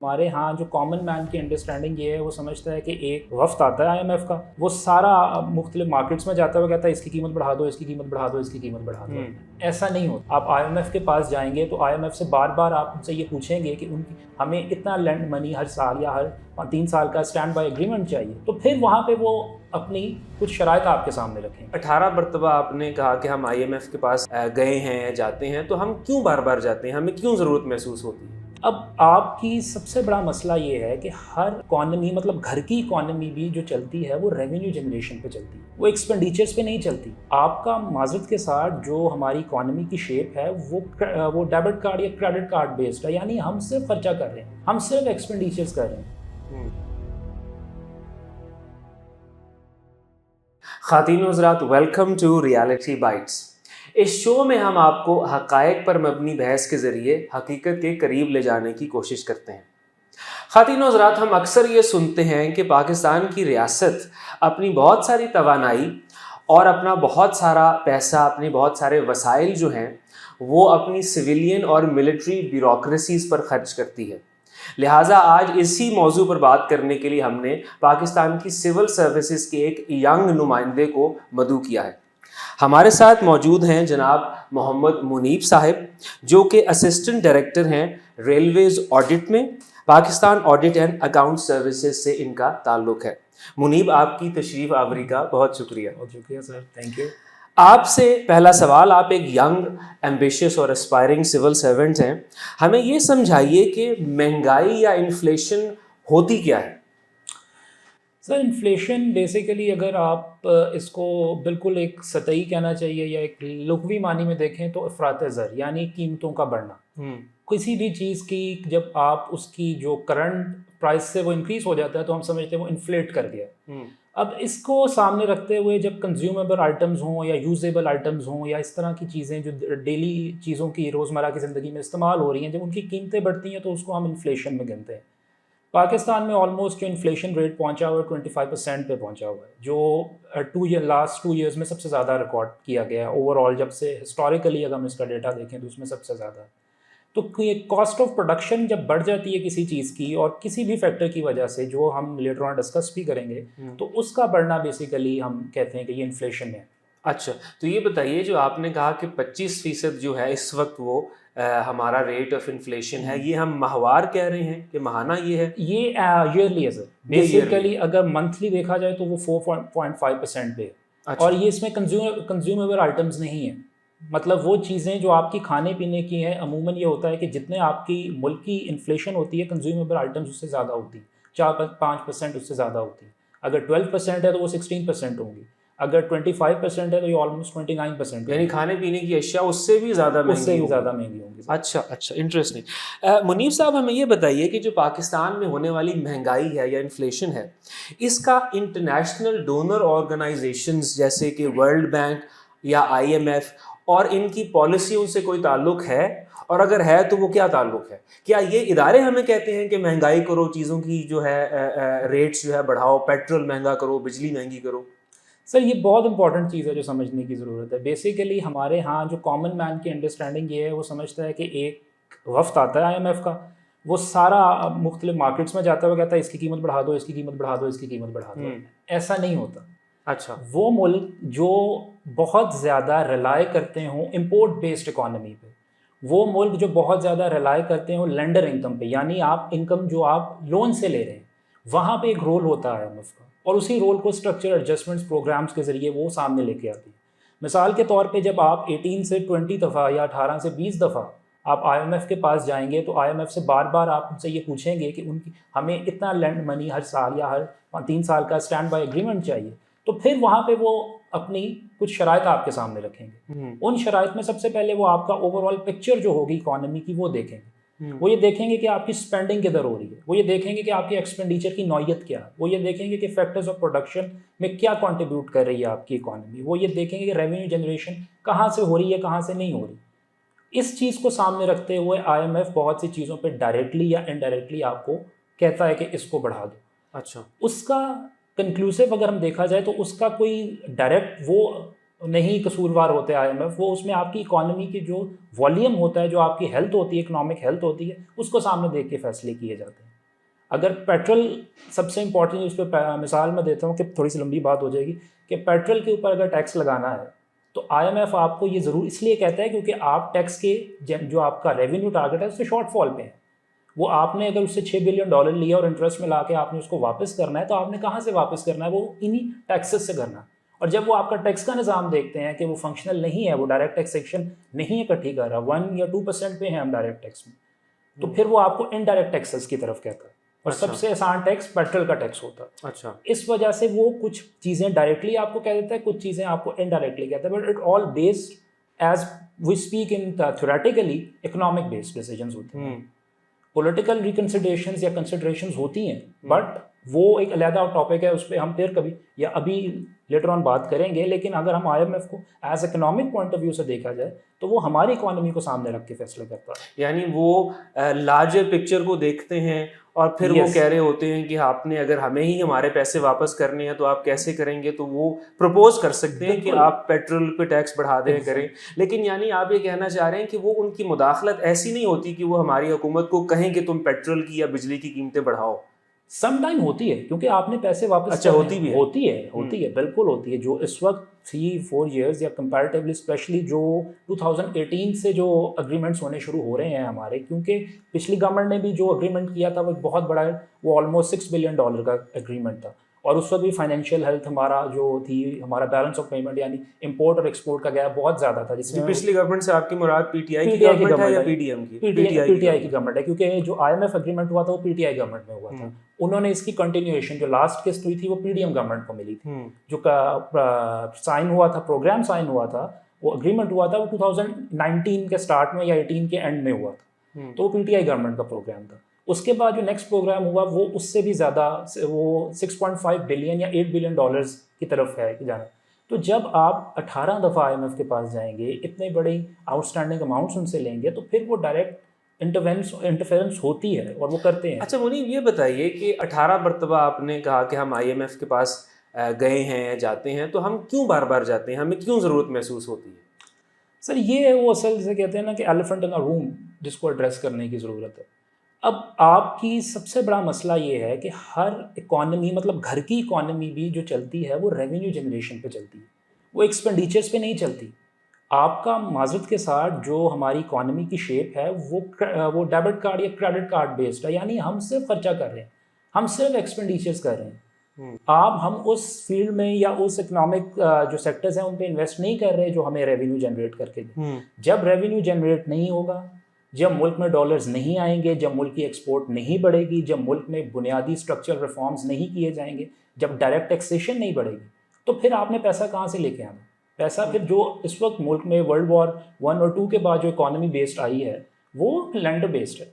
हमारे यहाँ जो कॉमन मैन की अंडरस्टैंडिंग ये है, वो समझता है कि एक वफ्द आता है IMF का, वो सारा मुख्तलिफ मार्केट्स में जाता हुआ कहता है इसकी कीमत बढ़ा दो, इसकी कीमत बढ़ा दो, इसकी कीमत बढ़ा दो। ऐसा नहीं होता। आप IMF के पास जाएंगे तो IMF से बार बार आप उनसे ये पूछेंगे कि उनकी हमें इतना लैंड मनी हर साल या हर 3 साल का स्टैंड बाय एग्रीमेंट चाहिए, तो फिर वहाँ पे वो अपनी कुछ शराइत आपके सामने रखेंगे। 18 मरतबा आपने कहा कि हम IMF के पास गए हैं, जाते हैं, तो हम क्यों बार बार जाते हैं, हमें क्यों ज़रूरत महसूस होती है? अब आपकी सबसे बड़ा मसला ये है कि हर इकॉनमी, मतलब घर की इकॉनमी भी जो चलती है वो रेवेन्यू जनरेशन पे चलती है, वो एक्सपेंडिचर्स पे नहीं चलती। आपका माजरत के साथ जो हमारी इकॉनमी की शेप है वो डेबिट कार्ड या क्रेडिट कार्ड बेस्ड है, यानी हम सिर्फ खर्चा कर रहे हैं, हम सिर्फ एक्सपेंडिचर्स कर रहे हैं। ख़ातीन व हज़रात, वेलकम टू रियलिटी बाइट्स। इस शो में हम आपको हक़ाइक़ पर मबनी बहस के ज़रिए हकीकत के करीब ले जाने की कोशिश करते हैं। ख़ातीन व हज़रात, हम अक्सर ये सुनते हैं कि पाकिस्तान की रियासत अपनी बहुत सारी तवानाई और अपना बहुत सारा पैसा, अपने बहुत सारे वसाइल जो हैं वो अपनी सिविलियन और मिलिट्री ब्यूरोक्रेसीज़ पर ख़र्च करती है। लिहाजा आज इसी मौजू पर बात करने के लिए हमने पाकिस्तान की सिविल सर्विसेज के एक यंग नुमाइंदे को मदऊ किया है। हमारे साथ मौजूद हैं जनाब मोहम्मद मुनीब साहिब, जो कि असिस्टेंट डायरेक्टर हैं रेलवेज़ ऑडिट में। Pakistan audit and account services से इनका ताल्लुक़ है। मुनीब, आपकी तशरीफ़ आवरी का बहुत शुक्रिया। बहुत शुक्रिया सर, थैंक यू। आपसे पहला सवाल, आप एक यंग, एम्बिशियस और एस्पायरिंग सिविल सर्वेंट हैं। हमें ये समझाइए कि महंगाई या इन्फ्लेशन होती क्या है? सर, इन्फ्लेशन बेसिकली अगर आप इसको बिल्कुल एक सतही कहना चाहिए या एक लुग़वी मानी में देखें तो अफरात ज़र, यानी कीमतों का बढ़ना। किसी भी चीज़ की जब आप उसकी जो करंट प्राइस से वो इंक्रीज़ हो जाता है तो हम समझते हैं वो इन्फ्लेट कर गया। अब इसको सामने रखते हुए जब कंज्यूमेबल आइटम्स हों या यूजेबल आइटम्स हों या इस तरह की चीज़ें जो डेली चीज़ों की रोज़मर्रा की ज़िंदगी में इस्तेमाल हो रही हैं, जब उनकी कीमतें बढ़ती हैं तो उसको हम इन्फ्लेशन में गिनते हैं। पाकिस्तान में ऑलमोस्ट जो इन्फ्लेशन रेट पहुंचा हुआ है 25% पे पहुंचा हुआ है, जो लास्ट 2 ईयर्स में सबसे ज़्यादा रिकॉर्ड किया गया है ओवरऑल। जब से हिस्टोरिकली अगर हम इसका डेटा देखें तो उसमें सबसे ज़्यादा। तो कॉस्ट ऑफ प्रोडक्शन जब बढ़ जाती है किसी चीज़ की और किसी भी फैक्टर की वजह से, जो हम लेटर ऑन डिस्कस भी करेंगे, तो उसका बढ़ना बेसिकली हम कहते हैं कि ये इन्फ्लेशन है। अच्छा, तो ये बताइए, जो आपने कहा कि 25% जो है इस वक्त वो हमारा रेट ऑफ इन्फ्लेशन है, ये हम माहवार कह रहे हैं कि महाना ये है? ये ईयरली है सर। बेसिकली अगर मंथली देखा जाए तो वो 4.5% पे है। अच्छा। और ये इसमें कंज्यूमेबल आइटम्स नहीं है, मतलब वो चीज़ें जो आपकी खाने पीने की हैं। अमूमन ये होता है कि जितने आपकी मुल्क की इन्फ्लेशन होती है कंज्यूमेबल आइटम्स उससे ज़्यादा होती है, 4-5% उससे ज़्यादा होती है। अगर 12% है तो वो 16% होंगी, अगर 25% है तो ये ऑलमोस्ट 29%, यानी खाने पीने की अशिया उससे भी ज़्यादा महंगी होंगी। अच्छा, इंटरेस्टिंग। मुनीब साहब, हमें ये बताइए कि जो पाकिस्तान में होने वाली महंगाई है या इन्फ्लेशन है, इसका इंटरनेशनल डोनर ऑर्गेनाइजेशंस जैसे कि वर्ल्ड बैंक या IMF और इनकी पॉलिसियों से कोई ताल्लुक़ है? और अगर है तो वो क्या ताल्लुक़ है? क्या ये इदारे हमें कहते हैं कि महंगाई करो, चीज़ों की जो है रेट्स जो है बढ़ाओ, पेट्रोल महंगा करो, बिजली महंगी करो? सर, ये बहुत इंपॉर्टेंट चीज़ है जो समझने की ज़रूरत है। बेसिकली हमारे यहाँ जो कॉमन मैन की अंडरस्टैंडिंग ये है, वो समझता है कि एक वफ्द आता है IMF का, वो सारा मुख्तलिफ मार्केट्स में जाता हुआ कहता है इसकी कीमत बढ़ा दो, इसकी कीमत बढ़ा दो, इसकी कीमत बढ़ा दो। ऐसा नहीं होता। अच्छा, वो मुल्क जो बहुत ज़्यादा रिलाई करते हों इम्पोर्ट बेस्ड इकॉनमी पे, वो मुल्क जो बहुत ज़्यादा रिलाई करते हो लेंडर इनकम पे, यानी आप इनकम जो आप लोन से ले रहे हैं, वहाँ पे एक रोल होता है IMF का, और उसी रोल को स्ट्रक्चर एडजस्टमेंट्स प्रोग्राम्स के ज़रिए वो सामने लेके आती है। मिसाल के तौर पे जब आप 18 से 20 दफ़ा या 18 से 20 दफ़ा आप IMF के पास जाएंगे तो IMF से बार बार आप उनसे ये पूछेंगे कि उनकी हमें इतना लैंड मनी हर साल या हर 3 साल का स्टैंड बाय एग्रीमेंट चाहिए, तो फिर वहाँ पे वो अपनी कुछ शराइत आपके सामने रखेंगे। उन शराइत में सबसे पहले वो आपका ओवरऑल पिक्चर जो होगी इकॉनमी की वो देखेंगे। वो ये देखेंगे कि आपकी स्पेंडिंग किधर हो रही है, वो ये देखेंगे कि आपकी एक्सपेंडिचर की नौयत क्या है, वो ये देखेंगे कि फैक्टर्स ऑफ प्रोडक्शन में क्या कंट्रीब्यूट कर रही है आपकी इकॉनमी, वो ये देखेंगे कि रेवेन्यू जनरेशन कहाँ से हो रही है, कहाँ से नहीं हो रही। इस चीज़ को सामने रखते हुए IMF बहुत सी चीज़ों पर डायरेक्टली या इनडायरेक्टली आपको कहता है कि इसको बढ़ा दो। अच्छा, उसका कंक्लूसिव अगर हम देखा जाए तो उसका कोई डायरेक्ट वो नहीं कसूरवार होते IMF, वो उसमें आपकी इकॉनमी की जो वॉल्यूम होता है, जो आपकी हेल्थ होती है, इकोनॉमिक हेल्थ होती है, उसको सामने देख के फैसले किए जाते हैं। अगर पेट्रोल सबसे इंपॉर्टेंट, उस पर मिसाल मैं देता हूँ कि थोड़ी सी लंबी बात हो जाएगी, कि पेट्रोल के ऊपर अगर टैक्स लगाना है तो IMF आपको ये ज़रूर इसलिए कहता है क्योंकि आप टैक्स के जो आपका रेवेन्यू टारगेट है उससे शॉर्टफॉल पे है। वो आपने अगर उससे $6 बिलियन लिया और इंटरेस्ट में ला के आपने उसको वापस करना है, तो आपने कहाँ से वापस करना है? वो इन्हीं टैक्सेस से करना है। और जब वो आपका टैक्स का निज़ाम देखते हैं कि वो फंक्शनल नहीं है, वो डायरेक्ट टैक्सेशन नहीं इकट्ठी कर रहा, 1 या 2% पे हैं हम डायरेक्ट टैक्स में, तो फिर वो आपको इनडायरेक्ट टैक्सेस की तरफ कहता है। और सबसे आसान टैक्स पेट्रोल का टैक्स होता है। अच्छा, इस वजह से वो कुछ चीज़ें डायरेक्टली आपको कह देता है, कुछ चीज़ें आपको इनडायरेक्टली कहता है, but it all based as we speak in theoretically economic based decisions होते हैं। पॉलिटिकल रिकन्सिडरेशंस या कंसिडरेशंस होती हैं, बट वो एक अलग टॉपिक है, उस पर हम फिर कभी या अभी लेटर ऑन बात करेंगे। लेकिन अगर हम IMF को as economic point of view से देखा जाए तो वो हमारी इकोनॉमी को सामने रख के फैसले करता है। यानी वो लार्जर पिक्चर को देखते हैं और फिर वो कह रहे होते हैं कि आपने अगर हमें ही हमारे पैसे वापस करने हैं तो आप कैसे करेंगे, तो वो प्रपोज कर सकते हैं कि आप पेट्रोल पे टैक्स बढ़ा दें करें। लेकिन यानी आप ये कहना चाह रहे हैं कि वो उनकी मुदाखलत ऐसी नहीं होती कि वो हमारी हुकूमत को कहें कि तुम पेट्रोल की या बिजली की कीमतें बढ़ाओ। सम टाइम होती है क्योंकि आपने पैसे वापस अच्छा, होती भी है? होती है, बिल्कुल होती है। जो इस वक्त 3-4 years या कंपैरेटिवली स्पेशली जो 2018 से जो अग्रीमेंट्स होने शुरू हो रहे हैं हमारे, क्योंकि पिछली गवर्नमेंट ने भी जो अग्रीमेंट किया था वो एक बहुत बड़ा, वो ऑलमोस्ट $6 बिलियन का अग्रीमेंट था। और उस वक्त भी फाइनेंशियल हेल्थ हमारा जो थी, हमारा बैलेंस ऑफ पेमेंट यानी इंपोर्ट और एक्सपोर्ट का गैप बहुत ज़्यादा था, जिसमें पिछली गवर्नमेंट से आपकी मुराद पीटीआई की गवर्नमेंट है या पीडीएम की? पीटीआई की गवर्नमेंट है, क्योंकि जो IMF अग्रीमेंट हुआ था वो पीटीआई गवर्नमेंट में हुआ था। उन्होंने इसकी कंटिन्यूएशन जो लास्ट किस्त हुई थी वो PDM गवर्नमेंट को मिली थी। जो साइन हुआ था, प्रोग्राम साइन हुआ था, वो अग्रीमेंट हुआ था, वो 2019 के स्टार्ट में या 18 के एंड में हुआ था। तो वो PTI गवर्नमेंट का प्रोग्राम था। उसके बाद जो नेक्स्ट प्रोग्राम हुआ वो उससे भी ज़्यादा, वो 6.5 बिलियन या $8 बिलियन की तरफ है कि जाना। तो जब आप 18 दफ़ा IMF के पास जाएंगे, इतने बड़े आउटस्टैंडिंग अमाउंट्स उनसे लेंगे, तो फिर वो डायरेक्ट इंटरफेरेंस होती है और वो करते हैं। अच्छा मुनीब, ये बताइए कि 18 मरतबा आपने कहा कि हम IMF के पास गए हैं, जाते हैं, तो हम क्यों बार बार जाते हैं? हमें क्यों ज़रूरत महसूस होती है? सर ये वो असल जैसे कहते हैं ना कि एलिफेंट इन अ रूम, जिसको एड्रेस करने की ज़रूरत है। अब आपकी सबसे बड़ा मसला ये है कि हर इकॉनमी, मतलब घर की इकॉनमी भी जो चलती है वो रेवेन्यू जनरेशन पे चलती है, वो एक्सपेंडिचर्स पे नहीं चलती। आपका माजरत के साथ जो हमारी इकॉनमी की शेप है वो डेबिट कार्ड या क्रेडिट कार्ड बेस्ड है, यानी हम सिर्फ खर्चा कर रहे हैं, हम सिर्फ एक्सपेंडिचर्स कर रहे हैं। हम उस फील्ड में या उस इकोनॉमिक जो सेक्टर्स हैं उन पे इन्वेस्ट नहीं कर रहे जो हमें रेवेन्यू जनरेट करके दें। जब रेवेन्यू जनरेट नहीं होगा, जब मुल्क में डॉलर्स नहीं आएंगे, जब मुल्क की एक्सपोर्ट नहीं बढ़ेगी, जब मुल्क में बुनियादी स्ट्रक्चरल रिफॉर्म्स नहीं किए जाएंगे, जब डायरेक्ट टैक्सेशन नहीं बढ़ेगी, तो फिर आपने पैसा कहाँ से लेके आना? पैसा फिर जो इस वक्त मुल्क में वर्ल्ड वॉर 1 और 2 के बाद जो इकॉनमी बेस्ड आई है वो लैंड बेस्ड है।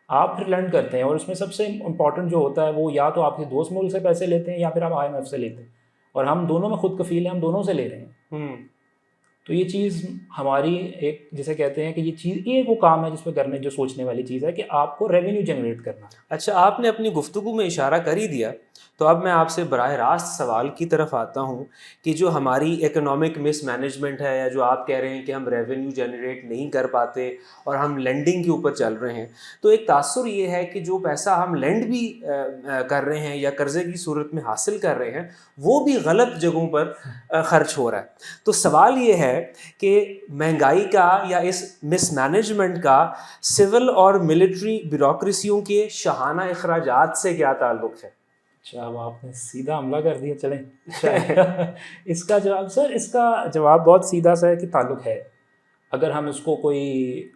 आप फिर लैंड करते हैं और उसमें सबसे इम्पॉर्टेंट जो होता है वो या तो आपके दोस्त मुल्क से पैसे लेते हैं या फिर आप IMF से लेते हैं, और हम दोनों में खुद कफील हैं, हम दोनों से ले रहे हैं। तो ये चीज़ हमारी एक, जिसे कहते हैं कि ये चीज़, ये वो काम है जिस पर करने, जो सोचने वाली चीज़ है कि आपको रेवेन्यू जनरेट करना। अच्छा, आपने अपनी गुफ्तगू में इशारा कर ही दिया, तो अब मैं आपसे बराह रास्त सवाल की तरफ आता हूँ कि जो हमारी इकोनॉमिक मिसमैनेजमेंट है, या जो आप कह रहे हैं कि हम रेवेन्यू जनरेट नहीं कर पाते और हम लेंडिंग के ऊपर चल रहे हैं, तो एक तासुर ये है कि जो पैसा हम लेंड भी कर रहे हैं या कर्ज़े की सूरत में हासिल कर रहे हैं वो भी गलत जगहों पर ख़र्च हो रहा है। तो सवाल ये है कि महंगाई का या इस मिसमैनेजमेंट का सिविल और मिलिट्री ब्यूरोक्रेसियों के शाहाना अखराजात से क्या ताल्लुक़ है? अच्छा, अब आपने सीधा हमला कर दिया। चलें इसका जवाब, सर इसका जवाब बहुत सीधा सा है कि ताल्लुक़ है। अगर हम इसको कोई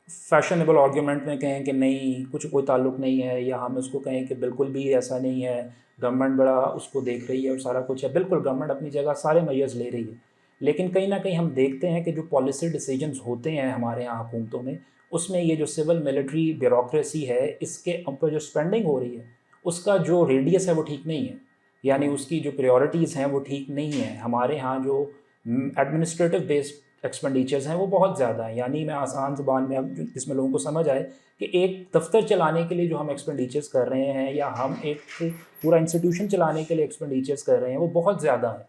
फैशनेबल आर्ग्यूमेंट में कहें कि नहीं कुछ कोई ताल्लुक़ नहीं है, या हम इसको कहें कि बिल्कुल भी ऐसा नहीं है, गवर्नमेंट बड़ा उसको देख रही है और सारा कुछ है, बिल्कुल गवर्नमेंट अपनी जगह सारे मेजर्स ले रही है। लेकिन कहीं ना कहीं हम देखते हैं कि जो पॉलिसी डिसीजंस होते हैं हमारे यहाँ हुकूमतों में, उसमें ये जो सिविल मिलिट्री ब्यूरोक्रेसी है, इसके ऊपर जो स्पेंडिंग हो रही है उसका जो रेडियस है वो ठीक नहीं है, यानी उसकी जो प्रायोरिटीज़ हैं वो ठीक नहीं है। हमारे यहाँ जो एडमिनिस्ट्रेटिव बेस्ड एक्सपेंडिचर्स हैं वो बहुत ज़्यादा हैं। यानी मैं आसान ज़ुबान में, अब जिसमें लोगों को समझ आए कि एक दफ्तर चलाने के लिए जो हम एक्सपेंडिचर्स कर रहे हैं, या हम एक पूरा इंस्टीट्यूशन चलाने के लिए एक्सपेंडिचर्स कर रहे हैं, वो बहुत ज़्यादा है।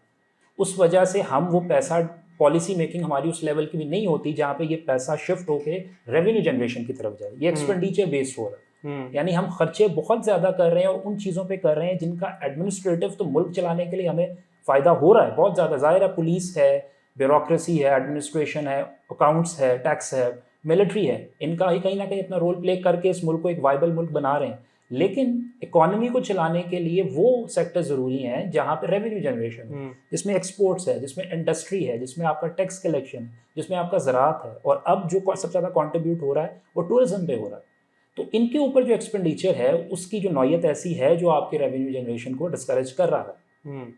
उस वजह से हम वो पैसा, पॉलिसी मेकिंग हमारी उस लेवल की भी नहीं होती जहाँ पे ये पैसा शिफ्ट होकर रेवेन्यू जनरेशन की तरफ जाए। ये एक्सपेंडिचर बेस्ड हो रहा है। यानी हम खर्चे बहुत ज़्यादा कर रहे हैं और उन चीज़ों पे कर रहे हैं जिनका एडमिनिस्ट्रेटिव तो मुल्क चलाने के लिए हमें फ़ायदा हो रहा है बहुत ज़्यादा। ज़ाहिर है पुलिस है, ब्यूरोक्रेसी है, एडमिनिस्ट्रेशन है, अकाउंट्स है, टैक्स है, मिलिट्री है, इनका ही कहीं ना कहीं अपना रोल प्ले करके इस मुल्क को एक वाइबल मुल्क बना रहे हैं। लेकिन इकोनॉमी को चलाने के लिए वो सेक्टर ज़रूरी हैं जहाँ पे रेवेन्यू जनरेशन है, जिसमें एक्सपोर्ट्स है, जिसमें इंडस्ट्री है, जिसमें आपका टैक्स कलेक्शन है, जिसमें आपका ज़राअत है, और अब जो सबसे ज़्यादा कॉन्ट्रीब्यूट हो रहा है वो टूरिज्म पे हो रहा है। तो इनके ऊपर जो एक्सपेंडिचर है उसकी जो नौयत ऐसी है जो आपके रेवेन्यू जनरेशन को डिस्करेज कर रहा है।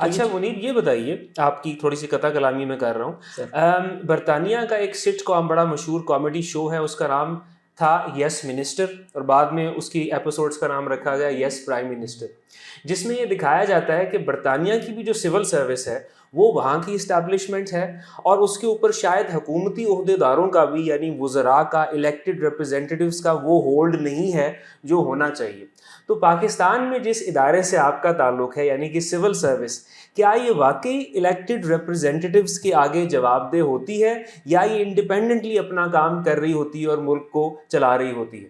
अच्छा मुनीब, ये बताइए, आपकी थोड़ी सी कथा कलामी मैं कर रहा हूँ। बरतानिया का एक सिटकॉम बड़ा मशहूर कॉमेडी शो है, उसका नाम था यस मिनिस्टर, और बाद में उसकी एपिसोड्स का नाम रखा गया यस प्राइम मिनिस्टर, जिसमें ये दिखाया जाता है कि बरतानिया की भी जो सिविल सर्विस है वो वहाँ की इस्टेब्लिशमेंट है, और उसके ऊपर शायद हुकूमती ओहदेदारों का भी, यानी वज़रा का, इलेक्टेड रिप्रेजेंटेटिव्स का वो होल्ड नहीं है जो होना चाहिए। तो पाकिस्तान में जिस इदारे से आपका ताल्लुक़ है, यानी कि सिविल सर्विस, क्या ये वाकई इलेक्टेड रिप्रेजेंटेटिव्स के आगे जवाबदेह होती है, या ये इंडिपेंडेंटली अपना काम कर रही होती है और मुल्क को चला रही होती है?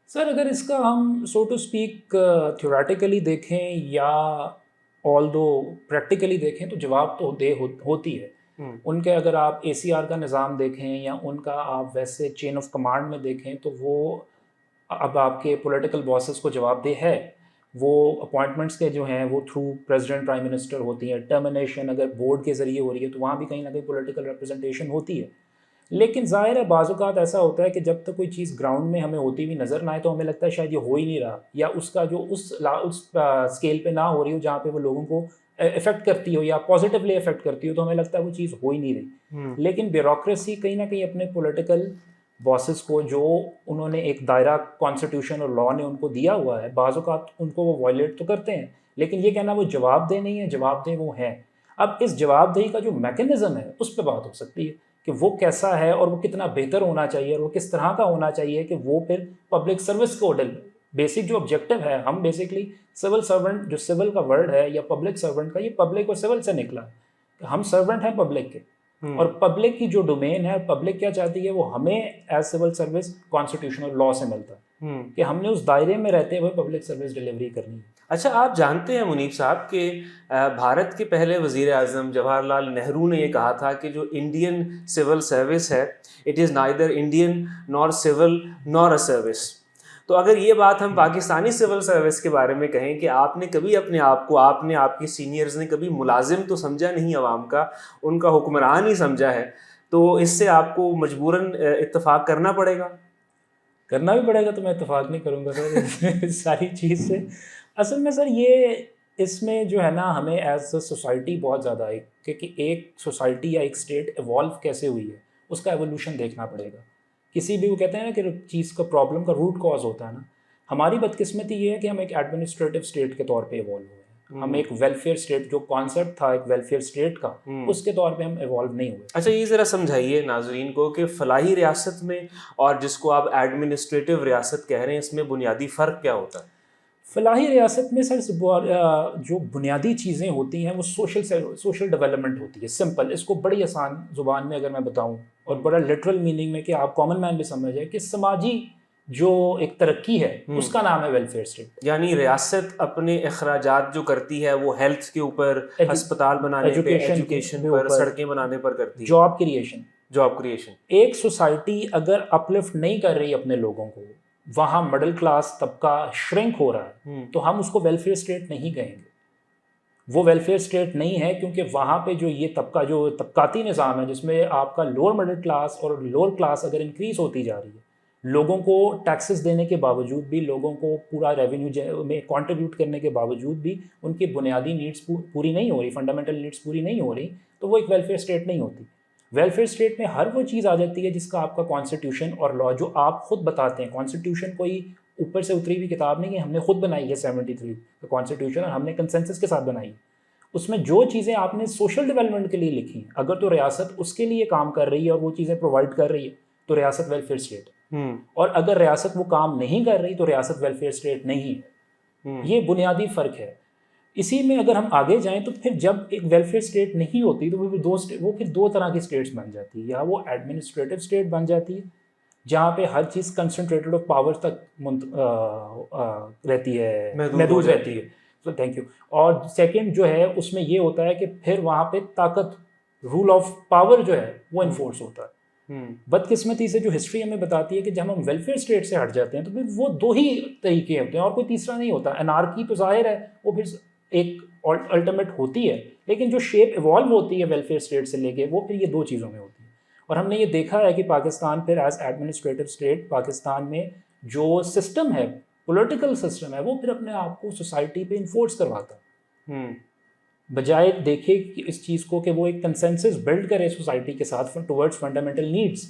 सर, अगर इसका हम सो टू स्पीक थ्योरेटिकली देखें या ऑल दो प्रैक्टिकली देखें तो जवाब तो होती है। उनके अगर आप ACR का निज़ाम देखें या उनका आप वैसे चेन ऑफ कमांड में देखें तो वो अब आपके पॉलिटिकल बॉसेस को जवाबदेह है। वो अपॉइंटमेंट्स के जो हैं वो थ्रू प्रेसिडेंट प्राइम मिनिस्टर होती हैं। टर्मिनेशन अगर बोर्ड के ज़रिए हो रही है तो वहाँ भी कहीं ना कहीं पॉलिटिकल रिप्रेजेंटेशन होती है। लेकिन ज़ाहिर है बाज़ औक़ात ऐसा होता है कि जब तक कोई चीज़ ग्राउंड में हमें होती हुई नज़र ना आए तो हमें लगता है शायद ये हो ही नहीं रहा, या उसका जो उस स्केल पे ना हो रही हो जहाँ पे वो लोगों को इफ़ेक्ट करती हो या पॉजिटिवली इफ़ेक्ट करती हो, तो हमें लगता है वो चीज़ हो ही नहीं रही। लेकिन ब्यूरोक्रेसी कहीं ना कहीं अपने पॉलिटिकल बॉसेस को जो उन्होंने एक दायरा कॉन्स्टिट्यूशन और लॉ ने उनको दिया हुआ है, बाज़ औक़ात उनको वो वायलेट तो करते हैं, लेकिन ये कहना वो जवाबदेह नहीं है, जवाबदेह वो हैं। अब इस जवाबदेही का जो मैकेनिज़्म है उस पर बात हो सकती है कि वो कैसा है और वो कितना बेहतर होना चाहिए और वो किस तरह का होना चाहिए कि वो फिर पब्लिक सर्विस को बेसिक जो ऑब्जेक्टिव है, हम बेसिकली सिविल सर्वेंट, जो सिविल का वर्ड है या पब्लिक सर्वेंट का, ये पब्लिक और सिविल से निकला है। हम सर्वेंट हैं पब्लिक के, और पब्लिक की जो डोमेन है, पब्लिक क्या चाहती है, वो हमें as civil service constitutional law से मिलता है कि हमने उस दायरे में रहते हुए पब्लिक सर्विस डिलीवरी करनी है। अच्छा, आप जानते हैं मुनीब साहब कि भारत के पहले वज़ीर आज़म जवाहरलाल नेहरू ने ये कहा था कि जो इंडियन सिविल सर्विस है, it is neither Indian nor civil nor a service. तो अगर ये बात हम पाकिस्तानी सिविल सर्विस के बारे में कहें कि आपने कभी अपने आप को, आपने, आपके सीनियर्स ने कभी मुलाजिम तो समझा नहीं अवाम का, उनका हुक्मरान ही समझा है, तो इससे आपको मजबूरन इत्तेफाक करना पड़ेगा। करना भी पड़ेगा, तो मैं इत्तेफाक नहीं करूँगा सर सारी चीज़ से। असल में सर ये इसमें जो है ना, हमें एज अ सोसाइटी बहुत ज़्यादा है, क्योंकि एक सोसाइटी या एक स्टेट इवॉल्व कैसे हुई है उसका एवोल्यूशन देखना पड़ेगा। किसी भी, वो कहते हैं ना कि चीज़ का प्रॉब्लम का रूट कॉज होता है ना। हमारी बदकिस्मती ये है कि हम एक एडमिनिस्ट्रेटिव स्टेट के तौर पे इवॉल्व हुए हैं। हम एक वेलफेयर स्टेट, जो कॉन्सेप्ट था एक वेलफेयर स्टेट का, उसके तौर पे हम इवॉल्व नहीं हुए। अच्छा, ये ज़रा समझाइए नाज़रीन को कि फ़लाही रियासत में और जिसको आप एडमिनिस्ट्रेटिव रियासत कह रहे हैं, इसमें बुनियादी फ़र्क क्या होता है? फ़लाही रियासत में सर जो बुनियादी चीज़ें होती हैं वो सोशल डेवलपमेंट होती है। सिंपल, इसको बड़ी आसान ज़ुबान में अगर मैं बताऊं और बड़ा लिटरल मीनिंग में कि आप कॉमन मैन भी समझ जाए, कि समाजी जो एक तरक्की है उसका नाम है वेलफेयर स्टेट। यानी रियासत अपने अखराजात जो करती है वो हेल्थ के ऊपर, अस्पताल बनाने पे, एजुकेशन पर, सड़कें बनाने पर करती है। Job creation. एक सोसाइटी अगर अपलिफ्ट नहीं कर रही अपने लोगों को, वहाँ मिडिल क्लास तबका श्रिंक हो रहा है, तो हम उसको वेलफेयर स्टेट नहीं कहेंगे। वो वेलफेयर स्टेट नहीं है, क्योंकि वहाँ पे जो ये तबका, जो तबकाती निज़ाम है, जिसमें आपका लोअर मिडिल क्लास और लोअर क्लास अगर इंक्रीज़ होती जा रही है, लोगों को टैक्सेस देने के बावजूद भी, लोगों को पूरा रेवेन्यू में कंट्रीब्यूट करने के बावजूद भी उनकी बुनियादी नीड्स पूरी नहीं हो रही, फंडामेंटल नीड्स पूरी नहीं हो रही, तो वो एक वेलफेयर स्टेट नहीं होती। वेलफेयर स्टेट में हर वो चीज़ आ जाती है जिसका आपका कॉन्स्टिट्यूशन और लॉ, जो आप खुद बताते हैं। कॉन्स्टिट्यूशन कोई ऊपर से उतरी हुई किताब नहीं है, हमने खुद बनाई है 73 का कॉन्स्टिट्यूशन, और हमने कंसेंसस के साथ बनाई है। उसमें जो चीज़ें आपने सोशल डेवलपमेंट के लिए लिखी हैं, अगर तो रियासत उसके लिए काम कर रही है और वो चीज़ें प्रोवाइड कर रही है, तो रियासत वेलफेयर स्टेट है। और अगर रियासत वो काम नहीं कर रही तो रियासत वेलफेयर स्टेट नहीं है। ये बुनियादी फ़र्क है। इसी में अगर हम आगे जाएं तो फिर जब एक वेलफेयर स्टेट नहीं होती तो वो फिर दो तरह की स्टेट्स बन जाती है। या वो एडमिनिस्ट्रेटिव स्टेट बन जाती है, जहाँ पे हर चीज़ कंसनट्रेटेड ऑफ पावर तक रहती है, महदूद रहती है। तो थैंक यू। और सेकंड जो है उसमें ये होता है कि फिर वहाँ पे ताकत, रूल ऑफ पावर जो है वो इन्फोर्स होता है। बदकिस्मती से जो हिस्ट्री हमें बताती है कि जब हम वेलफेयर स्टेट से हट जाते हैं तो फिर वो दो ही तरीके होते हैं और कोई तीसरा नहीं होता। अनार्की तो जाहिर है वो फिर एक अल्टीमेट होती है, लेकिन जो शेप इवॉल्व होती है वेलफेयर स्टेट से लेके वो फिर ये दो चीज़ों में होती है। और हमने ये देखा है कि पाकिस्तान फिर एज एडमिनिस्ट्रेटिव स्टेट, पाकिस्तान में जो सिस्टम है, पॉलिटिकल सिस्टम है, वो फिर अपने आप को सोसाइटी पे इन्फोर्स करवाता है, बजाय देखे कि इस चीज़ को कि वो एक कंसेंसस बिल्ड करे सोसाइटी के साथ टुवर्ड्स फंडामेंटल नीड्स।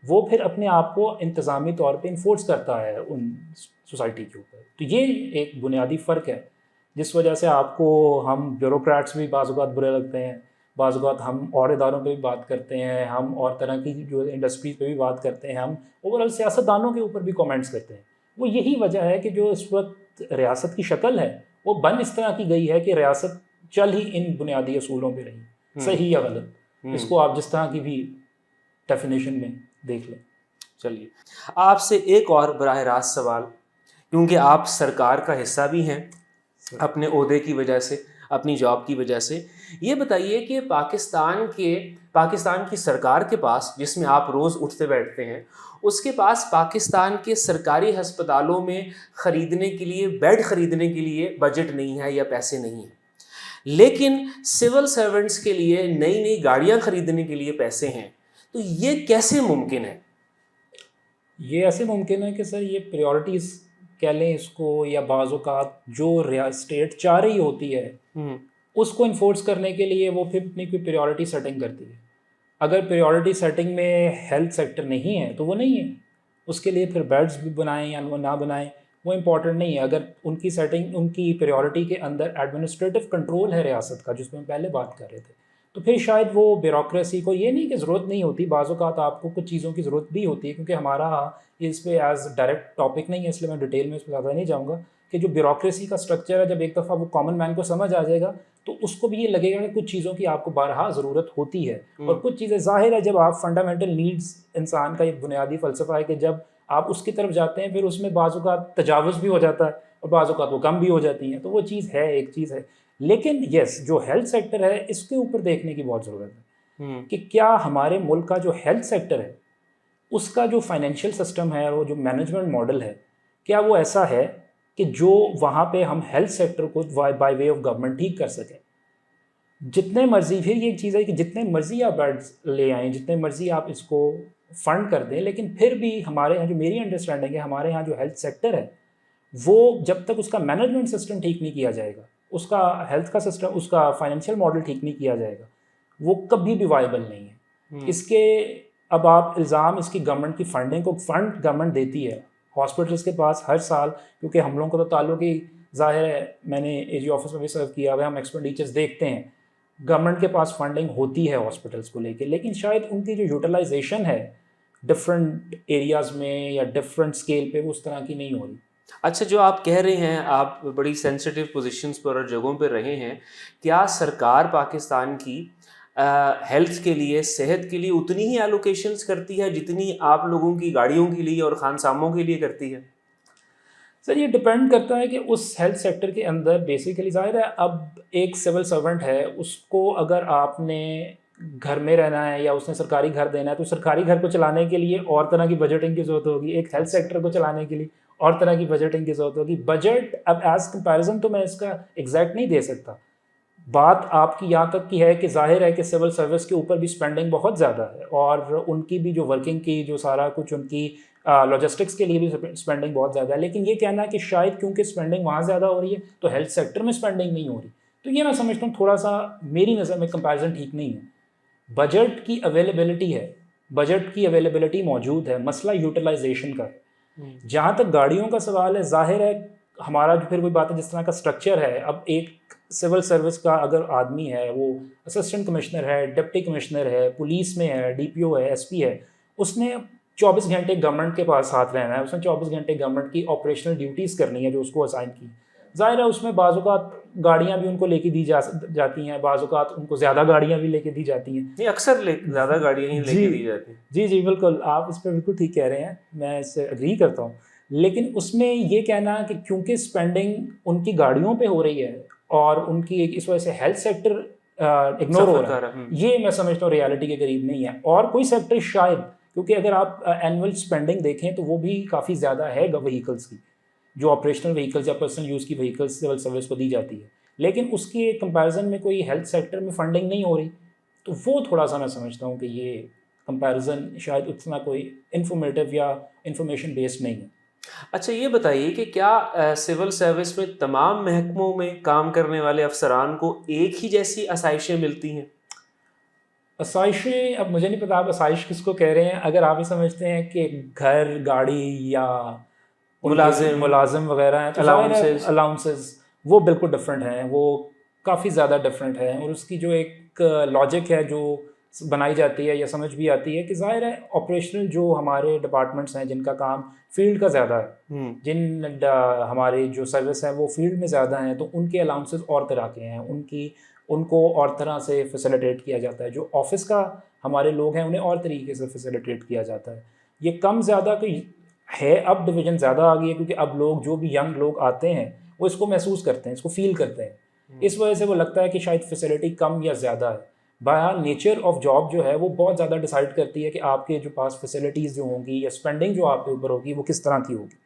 वो फिर अपने आप को इंतज़ामी तौर पे इन्फोर्स करता है उन सोसाइटी के ऊपर। तो ये एक बुनियादी फ़र्क है जिस वजह से आपको हम ब्यूरोक्रेट्स भी बाज़ औक़ात बुरे लगते हैं, बाज़ औक़ात हम और इदारों पे भी बात करते हैं, हम और तरह की जो इंडस्ट्रीज़ पे भी बात करते हैं, हम ओवरऑल सियासतदानों के ऊपर भी कमेंट्स करते हैं। वो यही वजह है कि जो इस वक्त रियासत की शक्ल है वो बन इस तरह की गई है कि रियासत चल ही इन बुनियादी असूलों पे रही, सही या गलत, इसको आप जिस तरह की भी डेफिनेशन में देख लें। चलिए आपसे एक और बराह रास्त सवाल, क्योंकि आप सरकार का हिस्सा भी हैं अपने ओहदे की वजह से, अपनी जॉब की वजह से, ये बताइए कि पाकिस्तान की सरकार के पास, जिसमें आप रोज़ उठते बैठते हैं, उसके पास पाकिस्तान के सरकारी अस्पतालों में ख़रीदने के लिए, बेड ख़रीदने के लिए बजट नहीं है या पैसे नहीं हैं, लेकिन सिविल सर्वेंट्स के लिए नई नई गाड़ियाँ ख़रीदने के लिए पैसे हैं। तो ये कैसे मुमकिन है? ये ऐसे मुमकिन है कि सर ये प्रायोरिटीज़ कह लें इसको, या बाज़ औक़ात जो स्टेट चाह रही होती है उसको इन्फोर्स करने के लिए वो फिर अपनी कोई प्रायोरिटी सेटिंग करती है। अगर प्रायोरिटी सेटिंग में हेल्थ सेक्टर नहीं है तो वो नहीं है, उसके लिए फिर बेड्स भी बनाएं या वो ना बनाएं वो इम्पॉर्टेंट नहीं है। अगर उनकी सेटिंग, उनकी प्रायोरिटी के अंदर एडमिनिस्ट्रेटिव कंट्रोल है रियासत का, जिसमें हम पहले बात कर रहे थे, तो फिर शायद वो ब्यूरोक्रेसी को, ये नहीं कि ज़रूरत नहीं होती, बाज़ औक़ात आपको कुछ चीज़ों की ज़रूरत भी होती है, क्योंकि हमारा इस पे एज डायरेक्ट टॉपिक नहीं है इसलिए मैं डिटेल में इस पर ज़्यादा नहीं जाऊँगा कि जो ब्यूरोक्रेसी का स्ट्रक्चर है, जब एक दफ़ा वो कॉमन मैन को समझ आ जाएगा तो उसको भी ये लगेगा कि कुछ चीज़ों की आपको बारहा ज़रूरत होती है। और कुछ चीज़ें ज़ाहिर है, जब आप फंडामेंटल नीड्स, इंसान का एक बुनियादी फ़लसफ़ा है कि जब आप उसकी तरफ जाते हैं फिर उसमें बाज़ औक़ात तजावुज़ भी हो जाता है और बाज़ औक़ात वो कम भी हो जाती हैं, तो वो चीज़ है, एक चीज़ है। लेकिन यस, जो हेल्थ सेक्टर है इसके ऊपर देखने की बहुत ज़रूरत है कि क्या हमारे मुल्क का जो हेल्थ सेक्टर है उसका जो फाइनेंशियल सिस्टम है, वो जो मैनेजमेंट मॉडल है, क्या वो ऐसा है कि जो वहाँ पे हम हेल्थ सेक्टर को बाय वे ऑफ गवर्नमेंट ठीक कर सकें। जितने मर्जी, फिर ये एक चीज़ है कि जितने मर्जी आप बेड्स ले आएँ, जितने मर्जी आप इसको फंड कर दें, लेकिन फिर भी हमारे यहाँ, जो मेरी अंडरस्टैंडिंग है, हमारे यहाँ जो हेल्थ सेक्टर है वो जब तक उसका मैनेजमेंट सिस्टम ठीक नहीं किया जाएगा, उसका हेल्थ का सिस्टम, उसका फाइनेंशियल मॉडल ठीक नहीं किया जाएगा, वो कभी भी वायबल नहीं है। इसके अब आप इल्ज़ाम इसकी गवर्नमेंट की फंडिंग को, फंड गवर्नमेंट देती है हॉस्पिटल्स के पास हर साल, क्योंकि हम लोगों को तो ताल्लुक ही ज़ाहिर है, मैंने एजी ऑफिस में भी सर्व किया हुआ है, हम एक्सपेंडिचर्स देखते हैं, गवर्नमेंट के पास फंडिंग होती है हॉस्पिटल्स को लेके, लेकिन शायद उनकी जो यूटिलाइजेशन है डिफरेंट एरियाज़ में या डिफरेंट स्केल पे वो उस तरह की नहीं हो रही। अच्छा, जो आप कह रहे हैं, आप बड़ी सेंसिटिव पोजीशंस पर और जगहों पर रहे हैं, क्या सरकार पाकिस्तान की हेल्थ के लिए, सेहत के लिए उतनी ही एलोकेशंस करती है जितनी आप लोगों की गाड़ियों के लिए और खानसामों के लिए करती है? सर ये डिपेंड करता है कि उस हेल्थ सेक्टर के अंदर बेसिकली ज़ाहिर है, अब एक सिविल सर्वेंट है, उसको अगर आपने घर में रहना है या उसने सरकारी घर देना है, तो सरकारी घर को चलाने के लिए और तरह की बजटिंग की ज़रूरत होगी, एक हेल्थ सेक्टर को चलाने के लिए और तरह की बजटिंग की ज़रूरत होगी। बजट अब एज कंपैरिजन तो मैं इसका एग्जैक्ट नहीं दे सकता, बात आपकी यहाँ तक की है कि जाहिर है कि सिविल सर्विस के ऊपर भी स्पेंडिंग बहुत ज़्यादा है और उनकी भी जो वर्किंग की जो सारा कुछ, उनकी लॉजिस्टिक्स के लिए भी स्पेंडिंग बहुत ज़्यादा है। लेकिन ये कहना है कि शायद क्योंकि स्पेंडिंग वहाँ ज़्यादा हो रही है तो हेल्थ सेक्टर में स्पेंडिंग नहीं हो रही, तो ये मैं समझता हूँ थोड़ा सा मेरी नज़र में कंपैरिजन ठीक नहीं है। बजट की अवेलेबिलिटी है, बजट की अवेलेबिलिटी मौजूद है, मसला यूटिलाइजेशन का है। जहाँ तक गाड़ियों का सवाल है, जाहिर है हमारा जो फिर वही बात है, जिस तरह का स्ट्रक्चर है, अब एक सिविल सर्विस का अगर आदमी है, वो असिस्टेंट कमिश्नर है, डिप्टी कमिश्नर है, पुलिस में है, डीपीओ है, एसपी है, उसने 24 घंटे गवर्नमेंट के पास हाथ रहना है, उसने 24 घंटे गवर्नमेंट की ऑपरेशनल ड्यूटीज़ करनी है जो उसको असाइन की। ज़ाहिर है उसमें बाज़-औक़ात गाड़ियाँ भी उनको लेके दी जाती हैं, बाज़-औक़ात उनको ज़्यादा गाड़ियाँ भी लेके दी जाती हैं। नहीं, अक्सर ज़्यादा गाड़ियाँ ही जी। लेके दी जाती हैं। जी, जी, बिल्कुल, आप इस पे बिल्कुल ठीक कह रहे हैं, मैं इससे एग्री करता हूँ। लेकिन उसमें ये कहना कि क्योंकि स्पेंडिंग उनकी गाड़ियों पे हो रही है और उनकी एक इस वजह से हेल्थ सेक्टर इग्नोर हो सफ़र रहा कर है, ये मैं समझता हूँ रियलिटी के करीब नहीं है। और कोई सेक्टर शायद, क्योंकि अगर आप एनुअल स्पेंडिंग देखें तो वो भी काफ़ी ज़्यादा है व्हीकल्स की, जो ऑपरेशनल व्हीकल्स या पर्सनल यूज़ की व्हीकल्स सिविल सर्विस को दी जाती है। लेकिन उसके कंपैरिजन में कोई हेल्थ सेक्टर में फंडिंग नहीं हो रही, तो वो थोड़ा-सा मैं समझता हूँ कि ये कंपैरिजन शायद उतना कोई इन्फॉर्मेटिव या इन्फॉर्मेशन बेस्ड नहीं है। अच्छा, ये बताइए कि क्या सिविल सर्विस में तमाम महकमों में काम करने वाले अफसरान को एक ही जैसी आसाइशें मिलती हैं? आसाइशें, अब मुझे नहीं पता आप आसाइश किसको कह रहे हैं। अगर आप ये समझते हैं कि घर, गाड़ी या उनके जो मुलाजिम, मुलाज़िम वगैरह हैं, तो ज़ाहिर है अलाउंसेस। अलाउंसेस वो बिल्कुल डिफरेंट हैं, वो काफ़ी ज़्यादा डिफरेंट है। और उसकी जो एक लॉजिक है जो बनाई जाती है या समझ भी आती है कि ज़ाहिर है ऑपरेशनल जो हमारे डिपार्टमेंट्स हैं जिनका काम फील्ड का ज़्यादा है, हुँ। हमारे जो सर्विस है वो फील्ड में ज़्यादा हैं, तो उनके अलाउंसेस और तरह के हैं, उनको और तरह से फैसिलिटेट किया जाता है। जो ऑफिस का हमारे लोग हैं उन्हें और तरीके से फैसिलिटेट किया जाता है। ये कम ज़्यादा तो है, अब डिवीज़न ज़्यादा आ गई है क्योंकि अब लोग, जो भी यंग लोग आते हैं, वो इसको महसूस करते हैं, इसको फ़ील करते हैं। इस वजह से वो लगता है कि शायद फैसिलिटी कम या ज़्यादा है। बाय नेचर ऑफ जॉब जो है वो बहुत ज़्यादा डिसाइड करती है कि आपके जो पास फैसिलिटीज़ जो होंगी या स्पेंडिंग जो आपके ऊपर होगी वो किस तरह की होगी।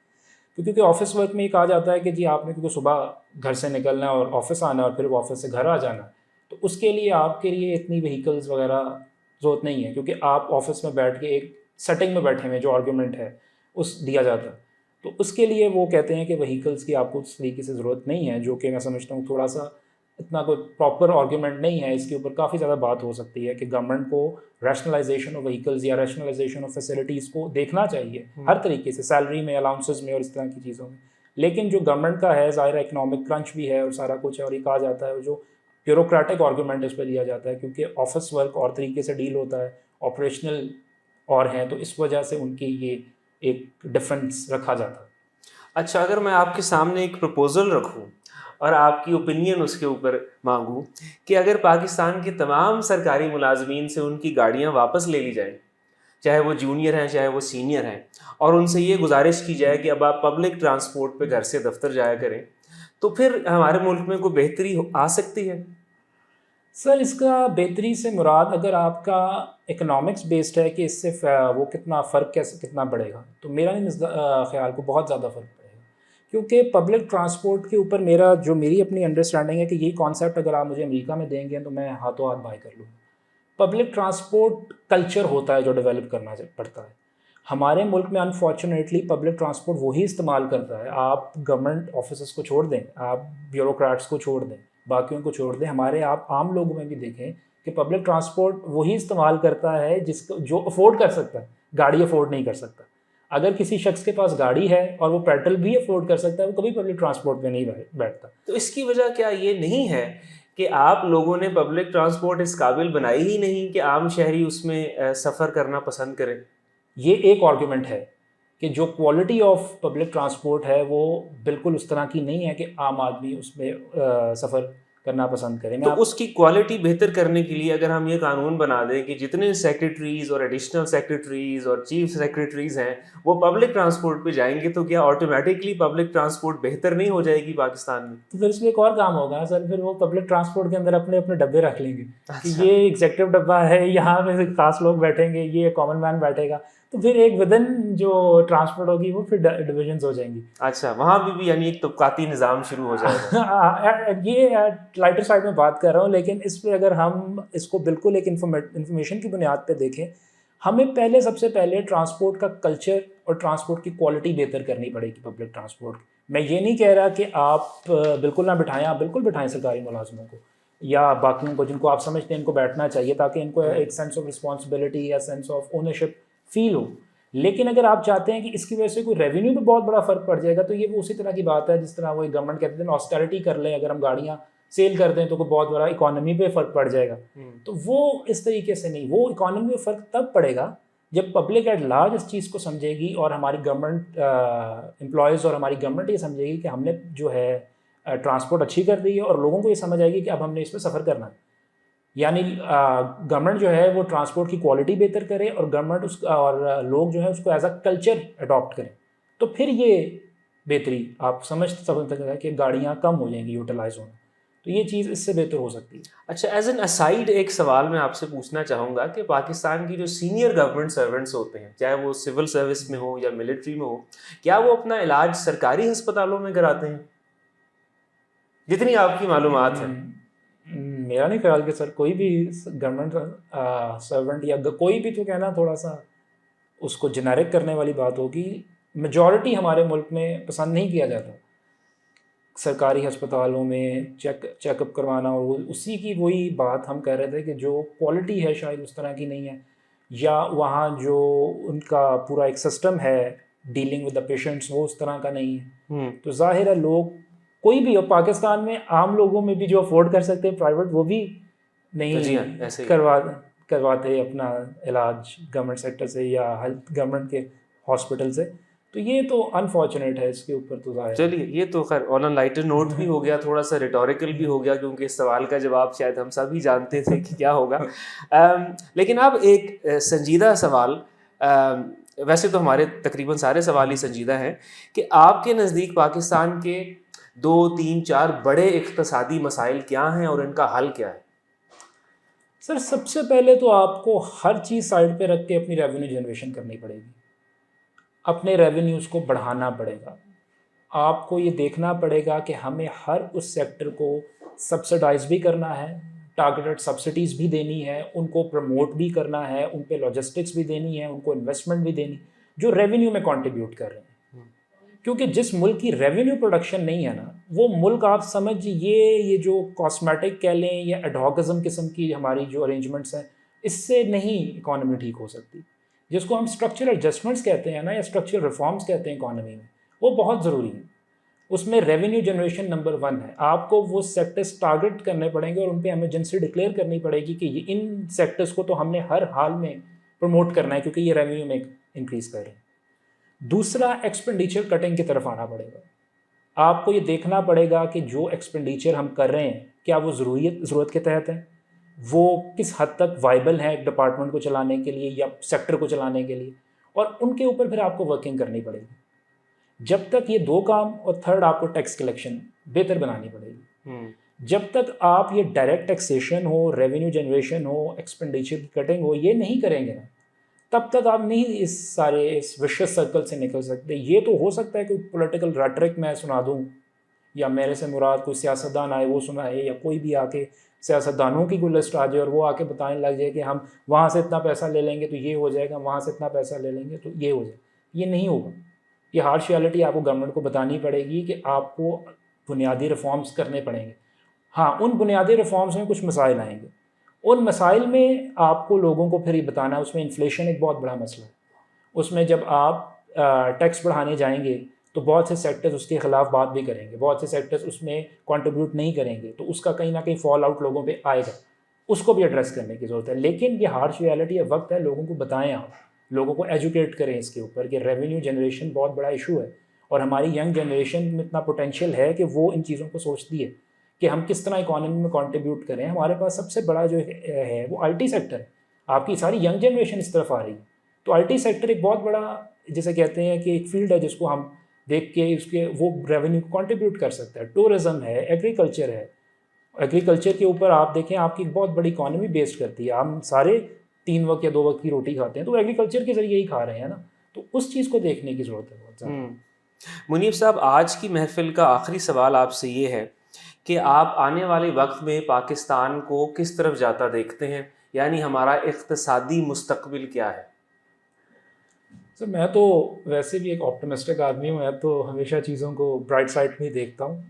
तो क्योंकि ऑफिस वर्क में ये कहा जाता है कि जी आपने क्योंकि सुबह घर से निकलना है और ऑफिस आना है और फिर ऑफिस से घर आ जाना है, तो उसके लिए आपके लिए इतनी व्हीकल्स वगैरह ज़रूरत नहीं है, क्योंकि आप ऑफिस में बैठ के एक सेटिंग में बैठे हुए जो आर्गूमेंट है उस दिया जाता है। तो उसके लिए वो कहते हैं कि व्हीकल्स की आपको उस तरीके से ज़रूरत नहीं है, जो कि मैं समझता हूँ थोड़ा सा इतना कोई प्रॉपर आर्गूमेंट नहीं है। इसके ऊपर काफ़ी ज़्यादा बात हो सकती है कि गवर्नमेंट को रैशनलाइजेशन ऑफ व्हीकल्स या रैशनलाइजेशन ऑफ फैसिलिटीज़ को देखना चाहिए हर तरीके से, सैलरी में, अलाउंसेस में और इस तरह की चीज़ों में। लेकिन जो गवर्नमेंट का है, ज़ाहिर है इकोनॉमिक क्रंच भी है और सारा कुछ है, और ये कहा जाता है जो ब्यूरोक्रेटिक आर्गूमेंट इस पर दिया जाता है क्योंकि ऑफिस वर्क और तरीके से डील होता है, ऑपरेशनल और हैं, तो इस वजह से उनकी ये एक डिफरेंस रखा जाता है। अच्छा, अगर मैं आपके सामने एक प्रपोज़ल रखूँ और आपकी ओपिनियन उसके ऊपर माँगूँ कि अगर पाकिस्तान के तमाम सरकारी मुलाज़मीन से उनकी गाड़ियाँ वापस ले ली जाएँ, चाहे वो जूनियर हैं, चाहे वो सीनियर हैं, और उनसे ये गुज़ारिश की जाए कि अब आप पब्लिक ट्रांसपोर्ट पे घर से दफ्तर जाया करें, तो फिर हमारे मुल्क में कोई बेहतरी आ सकती है? सर, इसका बेहतरी से मुराद अगर आपका इकोनॉमिक्स बेस्ड है कि इससे वो कितना फ़र्क कैसे कितना बढ़ेगा, तो मेरा नहीं ख्याल को बहुत ज़्यादा फ़र्क पड़ेगा, क्योंकि पब्लिक ट्रांसपोर्ट के ऊपर मेरी अपनी अंडरस्टैंडिंग है कि यही कॉन्सेप्ट अगर आप मुझे अमेरिका में देंगे तो मैं हाथों हाथ बाय कर लूँगा। पब्लिक ट्रांसपोर्ट कल्चर होता है जो डेवलप करना पड़ता है। हमारे मुल्क में अनफॉर्चुनेटली पब्लिक ट्रांसपोर्ट वही इस्तेमाल करता है। आप गवर्नमेंट ऑफिसर्स को छोड़ दें, आप ब्यूरोक्रेट्स को छोड़ दें, बाकियों को छोड़ दें, हमारे आप आम लोगों में भी देखें कि पब्लिक ट्रांसपोर्ट वही इस्तेमाल करता है जिसको जो अफोर्ड कर सकता है, गाड़ी अफोर्ड नहीं कर सकता। अगर किसी शख्स के पास गाड़ी है और वो पेट्रोल भी अफोर्ड कर सकता है, वो कभी पब्लिक ट्रांसपोर्ट में नहीं बैठता। तो इसकी वजह क्या ये नहीं है कि आप लोगों ने पब्लिक ट्रांसपोर्ट इस काबिल बनाई ही नहीं कि आम शहरी उसमें सफ़र करना पसंद करें? ये एक आर्गूमेंट है कि जो क्वालिटी ऑफ पब्लिक ट्रांसपोर्ट है वो बिल्कुल उस तरह की नहीं है कि आम आदमी उसमें सफ़र करना पसंद करें। तो उसकी क्वालिटी बेहतर करने के लिए अगर हम ये कानून बना दें कि जितने सेक्रेटरीज और एडिशनल सेक्रेटरीज और चीफ सेक्रेटरीज हैं वो पब्लिक ट्रांसपोर्ट पे जाएंगे, तो क्या ऑटोमेटिकली पब्लिक ट्रांसपोर्ट बेहतर नहीं हो जाएगी पाकिस्तान में? तो फिर इसमें एक और काम होगा सर, फिर वो पब्लिक ट्रांसपोर्ट के अंदर अपने अपने डब्बे रख लेंगे कि अच्छा। ये एग्जेक्टिव डब्बा है, यहाँ पे खास लोग बैठेंगे, ये कॉमन मैन बैठेगा, तो फिर एक विदिन जो ट्रांसपोर्ट होगी वो फिर डिविजन्स हो जाएंगी। अच्छा, वहाँ भी यानी एक तबकाती निज़ाम शुरू हो जाएगा। ये लाइटर साइड में बात कर रहा हूँ, लेकिन इस पे अगर हम इसको बिल्कुल एक इंफॉर्मेशन की बुनियाद पे देखें, हमें सबसे पहले ट्रांसपोर्ट का कल्चर और ट्रांसपोर्ट की क्वालिटी बेहतर करनी पड़ेगी पब्लिक ट्रांसपोर्ट। मैं ये नहीं कह रहा कि आप बिल्कुल ना बिठाएं, आप बिल्कुल बिठाएं सरकारी मुलाजमों को या बाकियों को जिनको आप समझते हैं इनको बैठना चाहिए, ताकि इनको एक सेंस ऑफ रिस्पॉन्सिबिलिटी या सेंस ऑफ ओनरशिप फील हो। लेकिन अगर आप चाहते हैं कि इसकी वजह से कोई रेवेन्यू पे बहुत बड़ा फ़र्क पड़ जाएगा, तो ये वो उसी तरह की बात है जिस तरह वो गवर्नमेंट कहते हैं ऑस्टेरिटी कर लें, अगर हम गाड़ियाँ सेल कर दें तो कोई बहुत बड़ा इकोनॉमी पे फ़र्क पड़ जाएगा। तो वो इस तरीके से नहीं, वो इकोनॉमी पे फ़र्क तब पड़ेगा जब पब्लिक एट लार्ज इस चीज़ को समझेगी और हमारी गवर्नमेंट एम्प्लॉयज़ और हमारी गवर्नमेंट ये समझेगी कि हमने जो है ट्रांसपोर्ट अच्छी कर दी है और लोगों को ये समझ आएगी कि अब हमने इस पर सफ़र करना है। यानी गवर्नमेंट जो है वो ट्रांसपोर्ट की क्वालिटी बेहतर करे और गवर्नमेंट उस और लोग जो है उसको एज अ कल्चर अडॉप्ट करें, तो फिर ये बेहतरी आप समझ सकते हैं कि गाड़ियाँ कम हो जाएंगी यूटिलाइज होना, तो ये चीज़ इससे बेहतर हो सकती है। अच्छा, एज एन असाइड एक सवाल मैं आपसे पूछना चाहूँगा कि पाकिस्तान की जो सीनियर गवर्नमेंट सर्वेंट्स होते हैं, चाहे वो सिविल सर्विस में हो या मिलिट्री में हो, क्या वो अपना इलाज सरकारी अस्पतालों में कराते हैं, जितनी आपकी मालूमात है? मेरा नहीं ख्याल कि सर कोई भी गवर्नमेंट सर्वेंट या कोई भी, तो कहना थोड़ा सा उसको जेनेरिक करने वाली बात होगी। मेजॉरिटी हमारे मुल्क में पसंद नहीं किया जाता सरकारी अस्पतालों में चेकअप करवाना, और उसी की वही बात हम कह रहे थे कि जो क्वालिटी है शायद उस तरह की नहीं है, या वहाँ जो उनका पूरा एक सिस्टम है डीलिंग विद द पेशेंट्स वो उस तरह का नहीं है। तो जाहिर है लोग कोई भी हो, पाकिस्तान में आम लोगों में भी जो अफोर्ड कर सकते हैं प्राइवेट, वो भी नहीं ऐसे ही करवाते अपना इलाज गवर्नमेंट सेक्टर से या हेल्थ गवर्नमेंट के हॉस्पिटल से। तो ये तो अनफॉर्चुनेट है, इसके ऊपर तो जाहिर। चलिए, ये तो खैर ऑन अ लाइटर नोट भी हो गया, थोड़ा सा रिटोरिकल भी हो गया, क्योंकि इस सवाल का जवाब शायद हम सभी जानते थे कि क्या होगा। लेकिन अब एक संजीदा सवाल, वैसे तो हमारे तकरीबन सारे सवाल ही संजीदा हैं, कि आपके नज़दीक पाकिस्तान के 2, 3, 4 बड़े इक़्तिसादी मसाइल क्या हैं और इनका हल क्या है? सर सबसे पहले तो आपको हर चीज़ साइड पे रख के अपनी रेवेन्यू जनरेशन करनी पड़ेगी, अपने रेवेन्यूज़ को बढ़ाना पड़ेगा। आपको ये देखना पड़ेगा कि हमें हर उस सेक्टर को सब्सिडाइज भी करना है, टारगेटेड सब्सिडीज़ भी देनी है, उनको प्रमोट भी करना है, उन पे लॉजिस्टिक्स भी देनी है, उनको इन्वेस्टमेंट भी देनी, जो रेवेन्यू में कंट्रीब्यूट कर रहे हैं। क्योंकि जिस मुल्क की रेवेन्यू प्रोडक्शन नहीं है ना, वो मुल्क आप समझ ये जो कॉस्मेटिक कह लें या एडहॉकिज्म किस्म की हमारी जो अरेंजमेंट्स हैं, इससे नहीं इकॉनमी ठीक हो सकती। जिसको हम स्ट्रक्चरल एडजस्टमेंट्स कहते हैं ना, या स्ट्रक्चरल रिफॉर्म्स कहते हैं इकॉनमी में, वो बहुत ज़रूरी है। उसमें रेवेन्यू जनरेशन नंबर 1 है। आपको वो सेक्टर्स टारगेट करने पड़ेंगे और उन पर एमरजेंसी डिक्लेयर करनी पड़ेगी कि इन सेक्टर्स को तो हमने हर हाल में प्रमोट करना है, क्योंकि ये रेवेन्यू में इंक्रीज़ कर रहे हैं। दूसरा, एक्सपेंडिचर कटिंग की तरफ आना पड़ेगा। आपको ये देखना पड़ेगा कि जो एक्सपेंडिचर हम कर रहे हैं क्या वो ज़रूरत के तहत है, वो किस हद तक वाइबल है एक डिपार्टमेंट को चलाने के लिए या सेक्टर को चलाने के लिए, और उनके ऊपर फिर आपको वर्किंग करनी पड़ेगी। जब तक ये 2 काम, और थर्ड आपको टैक्स कलेक्शन बेहतर बनानी पड़ेगी। जब तक आप ये डायरेक्ट टैक्सेशन हो, रेवेन्यू जनरेशन हो, एक्सपेंडिचर की कटिंग हो, ये नहीं करेंगे ना, तब तक आप नहीं इस विशियस सर्कल से निकल सकते। ये तो हो सकता है कि पॉलिटिकल रेटरिक मैं सुना दूँ, या मेरे से मुराद कोई सियासतदान आए वो सुनाए, या कोई भी आके सियासतदानों की कोई लिस्ट आ जाए और वो आके बताने लग जाए कि हम वहाँ से इतना पैसा ले लेंगे तो ये हो जाएगा, वहाँ से इतना पैसा ले लेंगे तो ये हो जाएगा। ये नहीं होगा। ये हार्श रियलिटी आपको गवर्नमेंट को बतानी पड़ेगी कि आपको बुनियादी रिफॉर्म्स करने पड़ेंगे। हाँ, उन बुनियादी रिफॉर्म्स में कुछ मसाइल आएंगे, उन मसाइल में आपको लोगों को फिर ये बताना है। उसमें इन्फ्लेशन एक बहुत बड़ा मसला है। उसमें जब आप टैक्स बढ़ाने जाएंगे तो बहुत से सेक्टर्स उसके ख़िलाफ़ बात भी करेंगे, बहुत से सेक्टर्स उसमें कंट्रीब्यूट नहीं करेंगे, तो उसका कहीं ना कहीं फॉल आउट लोगों पे आएगा। उसको भी एड्रेस करने की ज़रूरत है। लेकिन ये हार्श रियलिटी है, वक्त है, लोगों को बताएं, आप लोगों को एजुकेट करें इसके ऊपर कि रेवेन्यू जनरेशन बहुत बड़ा इशू है, और हमारी यंग जनरेशन में इतना पोटेंशियल है कि वो इन चीज़ों को सोचती है कि हम किस तरह इकॉनमी में कंट्रीब्यूट करें। हमारे पास सबसे बड़ा जो है वो आईटी सेक्टर है। आपकी सारी यंग जनरेशन इस तरफ आ रही है, तो आईटी सेक्टर एक बहुत बड़ा, जिसे कहते हैं कि एक फील्ड है जिसको हम देख के उसके वो रेवेन्यू को कंट्रीब्यूट कर सकता है। टूरिज़्म है, एग्रीकल्चर है। एग्रीकल्चर के ऊपर आप देखें, आपकी एक बहुत बड़ी इकॉनमी बेस्ड करती है। हम सारे 3 वक्त या 2 वक्त की रोटी खाते हैं, तो एग्रीकल्चर के ज़रिए ही खा रहे हैं ना, तो उस चीज़ को देखने की ज़रूरत है बहुत ज़्यादा। मुनीब साहब, आज की महफिल का आखिरी सवाल आपसे ये है कि आप आने वाले वक्त में पाकिस्तान को किस तरफ जाता देखते हैं, यानी हमारा इक़्तिसादी मुस्तक़बिल क्या है? सर मैं तो वैसे भी एक ऑप्टिमिस्टिक आदमी हूँ, तो हमेशा चीज़ों को ब्राइट साइड में देखता हूँ।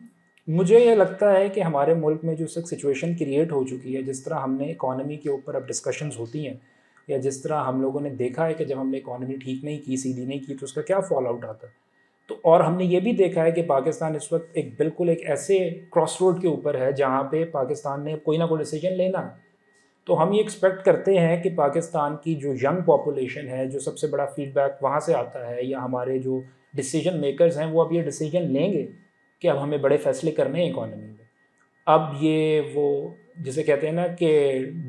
मुझे ये लगता है कि हमारे मुल्क में जो सिचुएशन क्रिएट हो चुकी है, जिस तरह हमने इकॉनमी के ऊपर अब डिस्कशंस होती हैं, या जिस तरह हम लोगों ने देखा है कि जब हमने इकॉनमी ठीक नहीं की, सीधी नहीं की, तो उसका क्या फॉल आउट आता है। तो और हमने ये भी देखा है कि पाकिस्तान इस वक्त बिल्कुल एक ऐसे क्रॉस रोड के ऊपर है जहाँ पे पाकिस्तान ने कोई ना कोई डिसीजन लेना है। तो हम ये एक्सपेक्ट करते हैं कि पाकिस्तान की जो यंग पॉपुलेशन है, जो सबसे बड़ा फीडबैक वहाँ से आता है, या हमारे जो डिसीजन मेकर्स हैं, वो अब ये डिसीजन लेंगे कि अब हमें बड़े फैसले करने हैं इकोनॉमी में। अब ये वो जिसे कहते हैं ना कि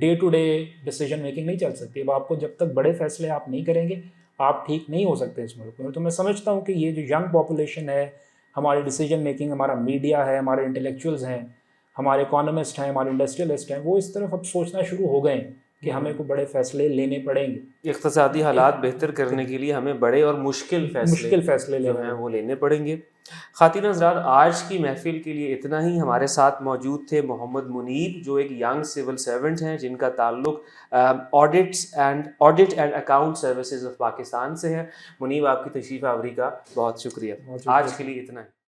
day to day decision making नहीं चल सकती। अब आपको जब तक बड़े फैसले आप नहीं करेंगे आप ठीक नहीं हो सकते इस मुल्क में। तो मैं समझता हूँ कि ये जो यंग पॉपुलेशन है, हमारी डिसीजन मेकिंग, हमारा मीडिया है, हमारे इंटेलेक्चुअल्स हैं, हमारे इकोनॉमिस्ट हैं, हमारे इंडस्ट्रियलिस्ट हैं, वो इस तरफ अब सोचना शुरू हो गए हैं कि हमें को बड़े फैसले लेने पड़ेंगे। इक़्तिसादी हालात बेहतर करने के लिए हमें बड़े और मुश्किल फैसले जो हैं वो लेने पड़ेंगे। ख़ातीन हज़रात, आज की महफ़िल के लिए इतना ही। हमारे साथ मौजूद थे मोहम्मद मुनीब, जो एक यंग सिविल सर्वेंट हैं जिनका ताल्लुक़ audit and account services of Pakistan से है। मुनीब, आपकी तशरीफ़ आवरी का बहुत शुक्रिया। आज के लिए इतना ही।